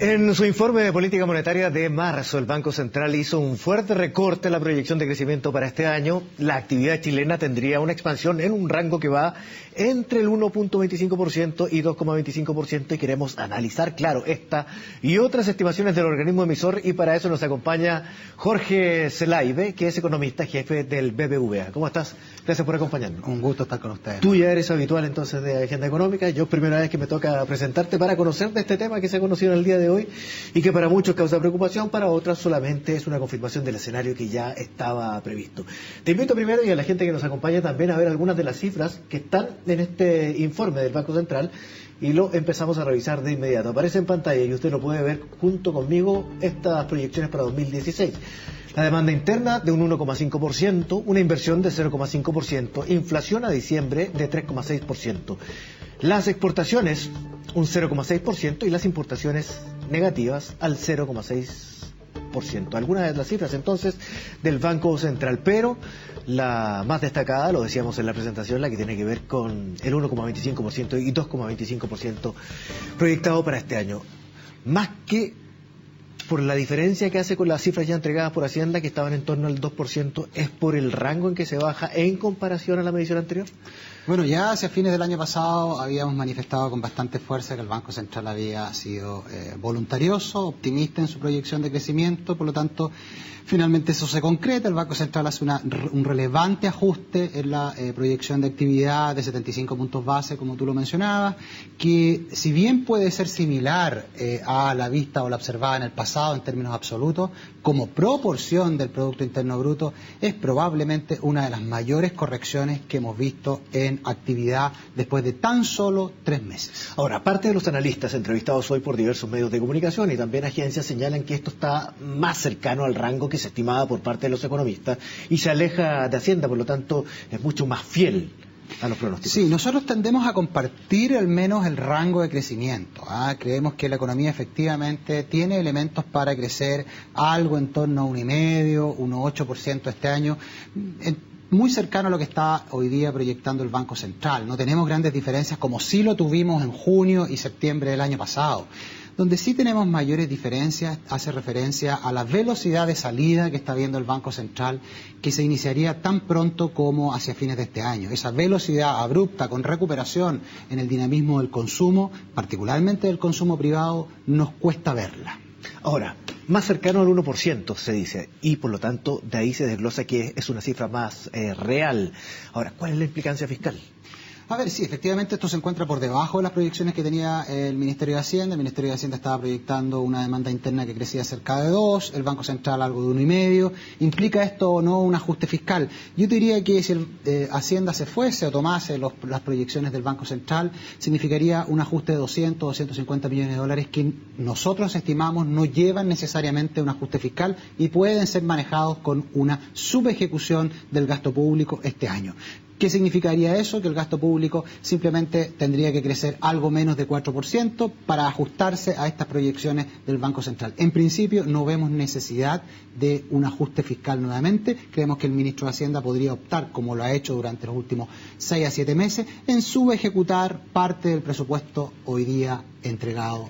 En su informe de política monetaria de marzo, el Banco Central hizo un fuerte recorte en la proyección de crecimiento para este año. La actividad chilena tendría una expansión en un rango que va entre el 1.25% y 2.25%, y queremos analizar, claro, esta y otras estimaciones del organismo emisor, y para eso nos acompaña Jorge Zelaibe, que es economista jefe del BBVA. ¿Cómo estás? Gracias por acompañarnos. Un gusto estar con ustedes. Tú ya eres habitual entonces de Agenda Económica. Yo primera vez que me toca presentarte para conocer de este tema que se ha conocido en el día de hoy y que para muchos causa preocupación, para otras solamente es una confirmación del escenario que ya estaba previsto. Te invito primero, y a la gente que nos acompaña también, a ver algunas de las cifras que están en este informe del Banco Central, y lo empezamos a revisar de inmediato. Aparece en pantalla y usted lo puede ver junto conmigo, estas proyecciones para 2016. La demanda interna de un 1,5%, una inversión de 0,5%, inflación a diciembre de 3,6%. Las exportaciones un 0,6% y las importaciones negativas al 0,6%. Algunas de las cifras entonces del Banco Central, pero la más destacada, lo decíamos en la presentación, la que tiene que ver con el 1,25% y 2,25% proyectado para este año. Más que por la diferencia que hace con las cifras ya entregadas por Hacienda, que estaban en torno al 2%, ¿es por el rango en que se baja en comparación a la medición anterior? Bueno, ya hacia fines del año pasado habíamos manifestado con bastante fuerza que el Banco Central había sido voluntarioso, optimista en su proyección de crecimiento, por lo tanto, finalmente eso se concreta. El Banco Central hace un relevante ajuste en la proyección de actividad de 75 puntos base, como tú lo mencionabas, que si bien puede ser similar a la vista o la observada en el pasado en términos absolutos, como proporción del Producto Interno Bruto, es probablemente una de las mayores correcciones que hemos visto en actividad después de tan solo 3 meses. Ahora, parte de los analistas entrevistados hoy por diversos medios de comunicación y también agencias señalan que esto está más cercano al rango que se estimaba por parte de los economistas y se aleja de Hacienda, por lo tanto es mucho más fiel a los pronósticos. Sí, nosotros tendemos a compartir al menos el rango de crecimiento. Creemos que la economía efectivamente tiene elementos para crecer algo en torno a 1,5%, 1,8% este año, muy cercano a lo que está hoy día proyectando el Banco Central. No tenemos grandes diferencias como sí lo tuvimos en junio y septiembre del año pasado. Donde sí tenemos mayores diferencias hace referencia a la velocidad de salida que está viendo el Banco Central, que se iniciaría tan pronto como hacia fines de este año. Esa velocidad abrupta con recuperación en el dinamismo del consumo, particularmente del consumo privado, nos cuesta verla. Ahora, más cercano al 1% se dice, y por lo tanto de ahí se desglosa que es una cifra más real. Ahora, ¿cuál es la implicancia fiscal? A ver, sí, efectivamente esto se encuentra por debajo de las proyecciones que tenía el Ministerio de Hacienda. El Ministerio de Hacienda estaba proyectando una demanda interna que crecía cerca de 2, el Banco Central algo de 1,5. ¿Implica esto o no un ajuste fiscal? Yo te diría que si Hacienda se fuese o tomase las proyecciones del Banco Central, significaría un ajuste de 200, 250 millones de dólares que nosotros estimamos no llevan necesariamente un ajuste fiscal y pueden ser manejados con una subejecución del gasto público este año. ¿Qué significaría eso? Que el gasto público simplemente tendría que crecer algo menos de 4% para ajustarse a estas proyecciones del Banco Central. En principio no vemos necesidad de un ajuste fiscal nuevamente. Creemos que el ministro de Hacienda podría optar, como lo ha hecho durante los últimos 6 a 7 meses, en subejecutar parte del presupuesto hoy día entregado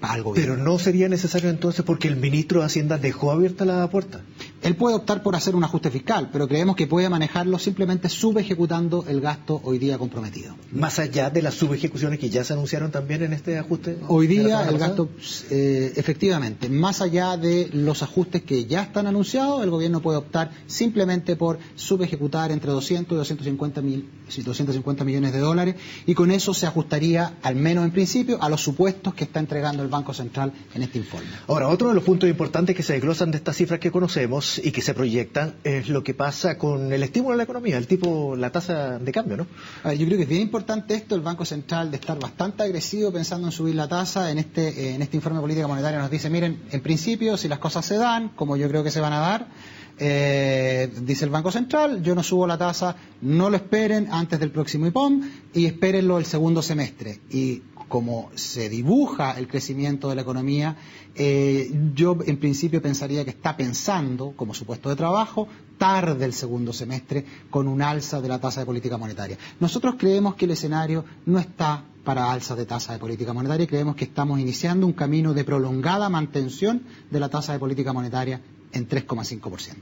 al gobierno. Pero no sería necesario entonces, porque el ministro de Hacienda dejó abierta la puerta. Él puede optar por hacer un ajuste fiscal, pero creemos que puede manejarlo simplemente subejecutando el gasto hoy día comprometido. Más allá de las subejecuciones que ya se anunciaron también en este ajuste. Hoy día el gasto, efectivamente, más allá de los ajustes que ya están anunciados, el gobierno puede optar simplemente por subejecutar entre 200 y 250 millones de dólares, y con eso se ajustaría, al menos en principio, a los supuestos que está entregando el Banco Central en este informe. Ahora, otro de los puntos importantes que se desglosan de estas cifras que conocemos y que se proyectan es lo que pasa con el estímulo a la economía, la tasa de cambio, ¿no? Yo creo que es bien importante esto, el Banco Central de estar bastante agresivo pensando en subir la tasa. En este informe de política monetaria nos dice, miren, en principio, si las cosas se dan, como yo creo que se van a dar, dice el Banco Central, yo no subo la tasa, no lo esperen antes del próximo IPOM y espérenlo el segundo semestre. Y como se dibuja el crecimiento de la economía, yo en principio pensaría que está pensando, como su puesto de trabajo, tarde el segundo semestre con un alza de la tasa de política monetaria. Nosotros creemos que el escenario no está para alzas de tasa de política monetaria y creemos que estamos iniciando un camino de prolongada mantención de la tasa de política monetaria en 3,5%.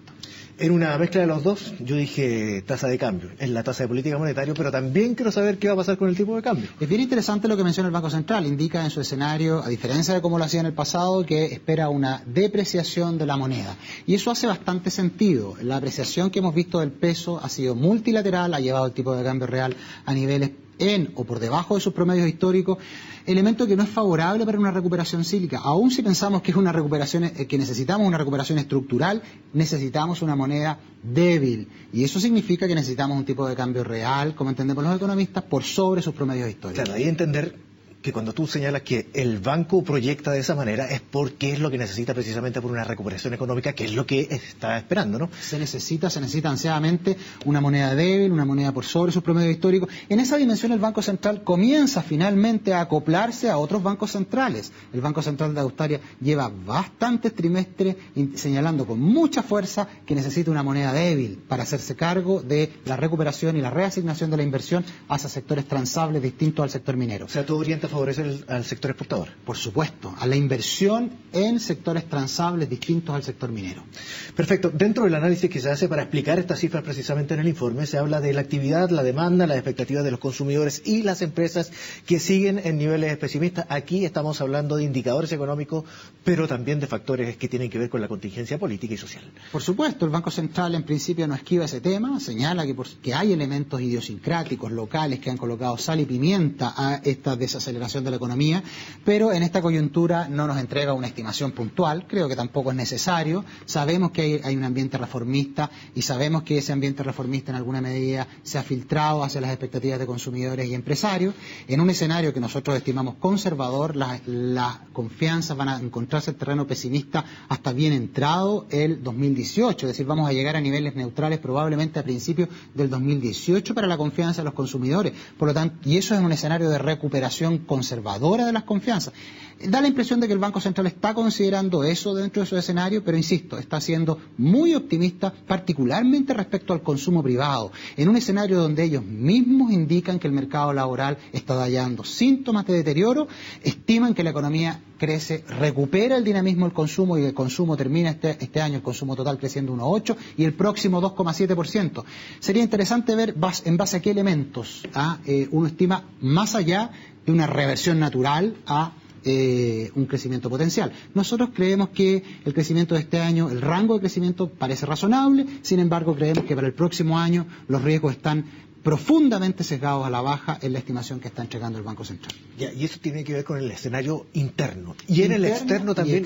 En una mezcla de los dos, yo dije tasa de cambio, es la tasa de política monetaria, pero también quiero saber qué va a pasar con el tipo de cambio. Es bien interesante lo que menciona el Banco Central, indica en su escenario, a diferencia de cómo lo hacía en el pasado, que espera una depreciación de la moneda. Y eso hace bastante sentido. La apreciación que hemos visto del peso ha sido multilateral, ha llevado el tipo de cambio real a niveles en o por debajo de sus promedios históricos, elemento que no es favorable para una recuperación cíclica. Aún si pensamos que es una recuperación, que necesitamos una recuperación estructural, necesitamos una moneda débil. Y eso significa que necesitamos un tipo de cambio real, como entendemos los economistas, por sobre sus promedios históricos. Claro, hay que entender que cuando tú señalas que el banco proyecta de esa manera es porque es lo que necesita precisamente por una recuperación económica, que es lo que está esperando, ¿no? Se necesita ansiadamente una moneda débil, una moneda por sobre sus promedios históricos. En esa dimensión el Banco Central comienza finalmente a acoplarse a otros bancos centrales. El Banco Central de Australia lleva bastantes trimestres señalando con mucha fuerza que necesita una moneda débil para hacerse cargo de la recuperación y la reasignación de la inversión hacia sectores transables distintos al sector minero. O sea, todo orienta a favorecer al sector exportador. Por supuesto, a la inversión en sectores transables distintos al sector minero. Perfecto. Dentro del análisis que se hace para explicar estas cifras precisamente en el informe, se habla de la actividad, la demanda, las expectativas de los consumidores y las empresas que siguen en niveles pesimistas. Aquí estamos hablando de indicadores económicos, pero también de factores que tienen que ver con la contingencia política y social. Por supuesto, el Banco Central en principio no esquiva ese tema, señala que hay elementos idiosincráticos, locales, que han colocado sal y pimienta a esta desaceleración de la economía, pero en esta coyuntura no nos entrega una estimación puntual, creo que tampoco es necesario. Sabemos que hay un ambiente reformista y sabemos que ese ambiente reformista en alguna medida se ha filtrado hacia las expectativas de consumidores y empresarios. En un escenario que nosotros estimamos conservador, las confianzas van a encontrarse en terreno pesimista hasta bien entrado el 2018, es decir, vamos a llegar a niveles neutrales probablemente a principios del 2018 para la confianza de los consumidores. Por lo tanto, y eso es un escenario de recuperación conservadora de las confianzas. Da la impresión de que el Banco Central está considerando eso dentro de su escenario, pero insisto, está siendo muy optimista, particularmente respecto al consumo privado, en un escenario donde ellos mismos indican que el mercado laboral está dando síntomas de deterioro, estiman que la economía crece, recupera el dinamismo del consumo y el consumo termina este año, el consumo total creciendo 1,8% y el próximo 2,7%. Sería interesante ver en base a qué elementos uno estima más allá de una reversión natural a un crecimiento potencial. Nosotros creemos que el crecimiento de este año, el rango de crecimiento parece razonable, sin embargo creemos que para el próximo año los riesgos están profundamente sesgados a la baja en la estimación que está entregando el Banco Central. Y eso tiene que ver con el escenario interno. Y en el externo también,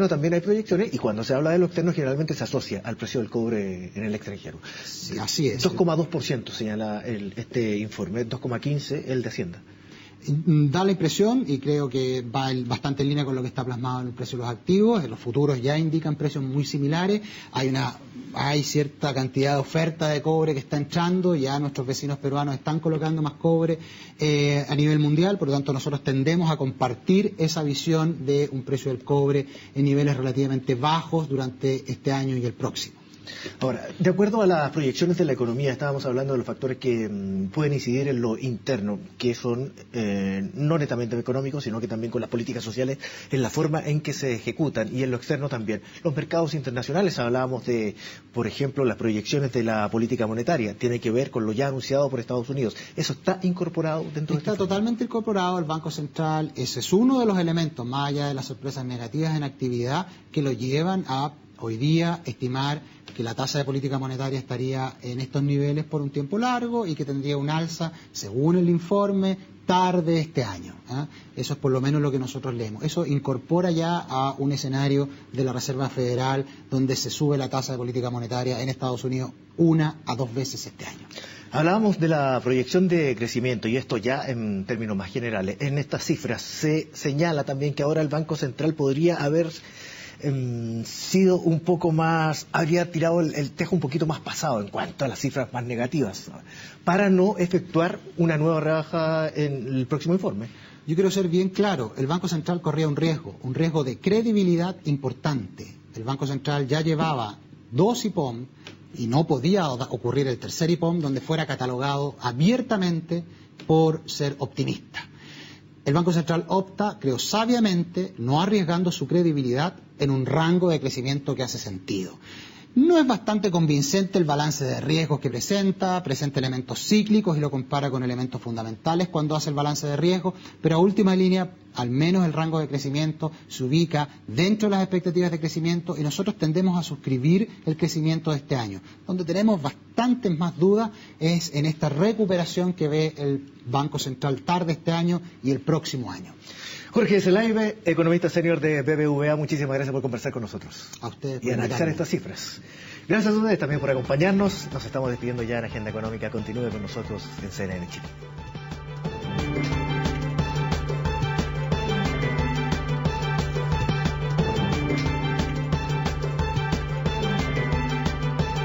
también hay proyecciones, y cuando se habla de lo externo generalmente se asocia al precio del cobre en el extranjero. Sí, así es. 2,2% señala este informe, 2,15% el de Hacienda. Da la impresión, y creo que va bastante en línea con lo que está plasmado en el precio de los activos, los futuros ya indican precios muy similares, hay cierta cantidad de oferta de cobre que está entrando, ya nuestros vecinos peruanos están colocando más cobre a nivel mundial, por lo tanto nosotros tendemos a compartir esa visión de un precio del cobre en niveles relativamente bajos durante este año y el próximo. Ahora, de acuerdo a las proyecciones de la economía, estábamos hablando de los factores que pueden incidir en lo interno, que son no netamente económicos, sino que también con las políticas sociales, en la forma en que se ejecutan, y en lo externo también. Los mercados internacionales, hablábamos de, por ejemplo, las proyecciones de la política monetaria, tiene que ver con lo ya anunciado por Estados Unidos. ¿Eso está incorporado dentro de este? Está totalmente incorporado al Banco Central. Ese es uno de los elementos, más allá de las sorpresas negativas en actividad, que lo llevan a hoy día estimar que la tasa de política monetaria estaría en estos niveles por un tiempo largo y que tendría un alza, según el informe, tarde este año. Eso es por lo menos lo que nosotros leemos. Eso incorpora ya a un escenario de la Reserva Federal donde se sube la tasa de política monetaria en Estados Unidos 1 a 2 veces este año. Hablábamos de la proyección de crecimiento, y esto ya en términos más generales. En estas cifras se señala también que ahora el Banco Central podría haber sido un poco más, habría tirado el tejo un poquito más pasado en cuanto a las cifras más negativas, para no efectuar una nueva rebaja en el próximo informe. Yo quiero ser bien claro, el Banco Central corría un riesgo de credibilidad importante. El Banco Central ya llevaba 2 IPOM y no podía ocurrir el tercer IPOM donde fuera catalogado abiertamente por ser optimista. El Banco Central opta, creo sabiamente, no arriesgando su credibilidad en un rango de crecimiento que hace sentido. No es bastante convincente el balance de riesgos que presenta elementos cíclicos y lo compara con elementos fundamentales cuando hace el balance de riesgos, pero a última línea, al menos el rango de crecimiento se ubica dentro de las expectativas de crecimiento y nosotros tendemos a suscribir el crecimiento de este año. Donde tenemos bastantes más dudas es en esta recuperación que ve el Banco Central tarde este año y el próximo año. Jorge Zelaibe, economista senior de BBVA, muchísimas gracias por conversar con nosotros. A ustedes. Y analizar estas cifras. Gracias a ustedes también por acompañarnos. Nos estamos despidiendo ya en Agenda Económica. Continúe con nosotros en CNN Chile.